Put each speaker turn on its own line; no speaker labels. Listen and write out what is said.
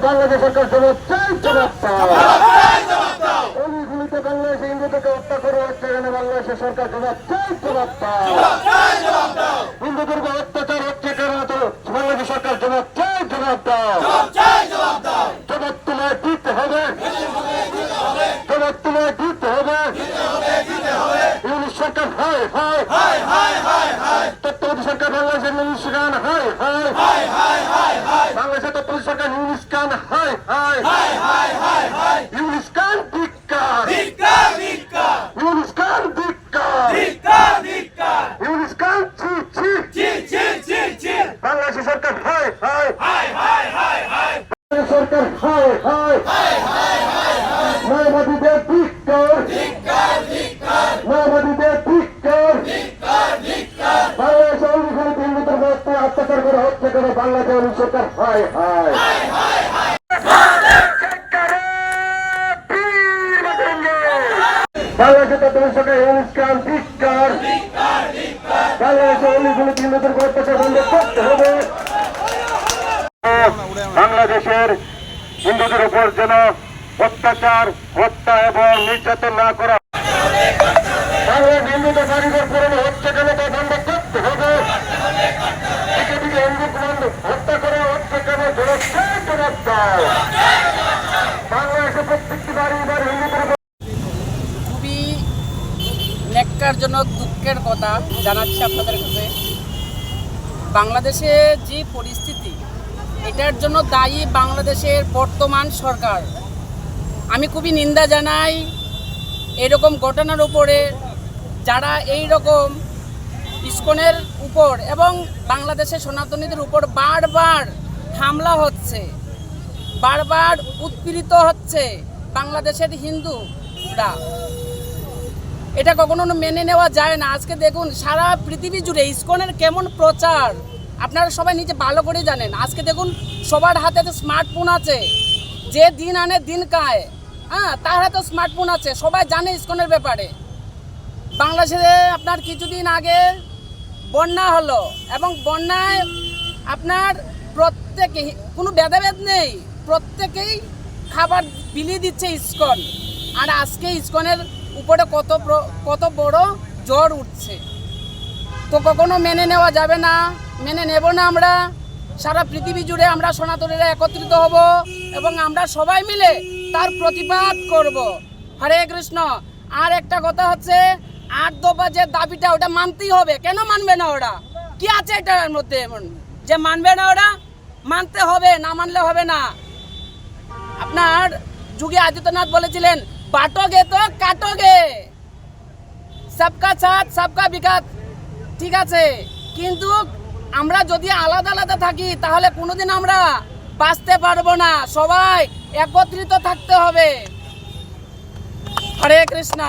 বাংলাদেশ সরকার জবাব চাই, জবাব দাও। অলিগুলিতে বাংলাদেশে হিন্দুদেরকে হত্যা করে হচ্ছে, এখানে বাংলাদেশের সরকার জবাব চাই, জবাব দাও। হিন্দুদেরকে অত্যাচার হচ্ছে কেন, বাংলাদেশ সরকার জবাব চাই, জবাব দাও। জবাব তোমায় দিতে হবে, জবাব তোমায় দিতে হবে। ইউনিশ সরকার হায় হায়, তত্ত্বাবধায়ক সরকার বাংলাদেশের ইউনিশ গান হায় হায়, বাংলাদেশের তত্ত্বাবধায়ক সরকার ইউনিশ গান হায় হায়, ইউনিশ গান ধিক্কার, ইউনিশ গান ধিক্কার, ইউনিশ গান ছি, বাংলাদেশের সরকার হায় হায়, সরকার হায় হায়, মাওবাদীদের ধিক্কার, মাওবাদীদের ধিক্কার। বাংলাদেশে অলিগুলি হিন্দুদের মধ্যে অত্যাচার করা হচ্ছে কেন, বাংলাদেশ সরকার হায় হায়। বাংলাদেশে তত্ত্বাবধায়ক সরকার ইউনিশ গান ধিক্কার, বাংলাদেশে অলিগুলি হিন্দুদের অত্যাচার বন্ধ করতে হবে। বাংলাদেশের হিন্দুদের উপর যেন অত্যাচার, হত্যা এবং নির্যাতন না করা। বাংলাদেশ হিন্দুদের বাড়িঘর পুরনো হচ্ছে কেন, তা বন্ধ করতে হবে। দিকে দিকে হিন্দু হত্যা করা হচ্ছে কেন, জবাব দাও। বাংলাদেশে প্রত্যেকটি বাড়ি হিন্দুদের
খুবই ন্যাক্কারজনক, দুঃখের কথা জানাচ্ছি আপনাদের কাছে। বাংলাদেশে যে পরিস্থিতি, এটার জন্য দায়ী বাংলাদেশের বর্তমান সরকার। আমি খুবই নিন্দা জানাই এরকম ঘটনার উপরে, যারা এই রকম ইসকনের উপর এবং বাংলাদেশের সনাতনীদের উপর বারবার হামলা হচ্ছে, বারবার উৎপীড়িত হচ্ছে বাংলাদেশের হিন্দুরা। এটা কখনো মেনে নেওয়া যায় না। আজকে দেখুন সারা পৃথিবী জুড়ে ইসকনের কেমন প্রচার, আপনারা সবাই নিজে ভালো করে জানেন। আজকে দেখুন সবার হাতে তো স্মার্টফোন আছে, যে দিন আনে দিন খায়, তার হাতে স্মার্টফোন আছে, সবাই জানে ইসকনের ব্যাপারে। বাংলাদেশে আপনার কিছুদিন আগে বন্যা হলো, এবং বন্যায় আপনার প্রত্যেকে, কোনো ভেদাভেদ নেই, প্রত্যেকেই খাবার বিলিয়ে দিচ্ছে ইসকন। আর আজকে ইসকনের উপরে কত বড় জ্বর উঠছে, তো কখনো মেনে নেওয়া যাবে না, মেনে নেব না। আমরা সারা পৃথিবী জুড়ে আমরা সনাতনীরা একত্রিত হব এবং আমরা সবাই মিলে তার প্রতিবাদ করব। হরে কৃষ্ণ। আর একটা কথা হচ্ছে, 8 দফা যে দাবিটা, ওটা মানতেই হবে। কেন মানবে না ওরা? কি আছে এটার মধ্যে এমন যে মানবে না? ওরা মানতে হবে, না মানলে হবে না। আপনার যোগী আদিত্যনাথ বলেছিলেন, বাটোগে তো কাটোগে, সবকা সাথ সবকা বিকাশ। ঠিক আছে, কিন্তু আমরা যদি আলাদা আলাদা থাকি তাহলে কোনোদিন আমরা বাঁচতে পারবো না। সবাই একত্রিত থাকতে হবে। হরে কৃষ্ণ।